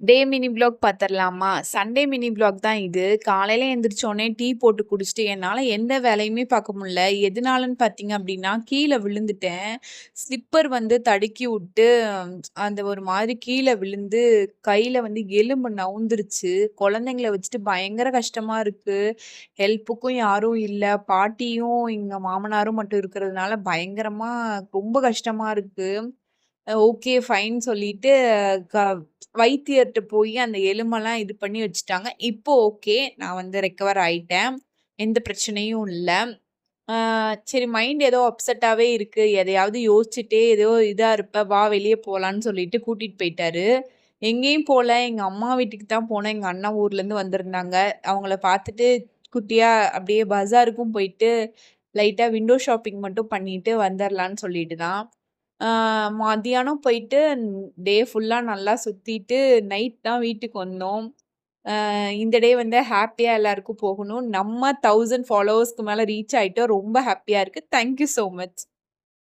டே mini vlog பாத்துரலாமா? Sunday mini vlog தான் இது. காலையில எந்திரிச்சோனே டீ போட்டு குடிச்சுட்டு, என்னால எந்த வேலையுமே பார்க்க முடியல. எதுனாலன்னு பார்த்தீங்க அப்டின்னா, கீழ விழுந்துட்டேன். ஸ்லிப்பர் வந்து தடுக்கி விட்டு, அந்த ஒரு மாதிரி கீழ விழுந்து, கையில வந்து எலும்பு நவுந்துருச்சு. குழந்தைங்கள வச்சுட்டு பயங்கர கஷ்டமா இருக்கு. ஹெல்ப்புக்கும் யாரும் இல்ல. பாட்டியும், எங்க மாமனாரும் மட்டும் இருக்கிறதுனால பயங்கரமா ரொம்ப கஷ்டமா இருக்கு. ஓகே ஃபைன் சொல்லிட்டு க வைத்தியர்ட்ட போயி அந்த எலும்பெல்லாம் இது பண்ணி வச்சுட்டாங்க. இப்போ ஓகே. நான் வந்து ரெக்கவர் ஆயிட்டேன். எந்த பிரச்சனையும் இல்ல. ஆ சரி மைண்ட் ஏதோ அப்செட்டாவே இருக்கு. எதையாவது யோசிச்சுட்டே ஏதோ இதா இருப்ப. வா வெளிய போலான்னு சொல்லிட்டு கூட்டிட்டு போயிட்டாரு. எங்கேயும் போல. எங்க அம்மா வீட்டுக்கு தான் போனேன். எங்க அண்ணா ஊர்லேருந்து வந்திருந்தாங்க. அவங்கள பார்த்துட்டு குட்டியா அப்படியே பஜாருக்கும் போயிட்டு, லைட்டா விண்டோ ஷாப்பிங் மட்டும் பண்ணிட்டு வந்துரலான்னு சொல்லிட்டு தான். ஆ மதியானம் போயிட்டு டே ஃபுல்லா நல்லா சுத்திட்டு, நைட் தான் வீட்டுக்கு வந்தோம். இந்த டே வந்து ஹேப்பியா எல்லாருக்கும் போகணும். நம்ம 1000 ஃபாலோவர்ஸ்க்கு மேல ரீச் ஆயிட்டோம். ரொம்ப ஹேப்பியா இருக்கு. Thank you so much.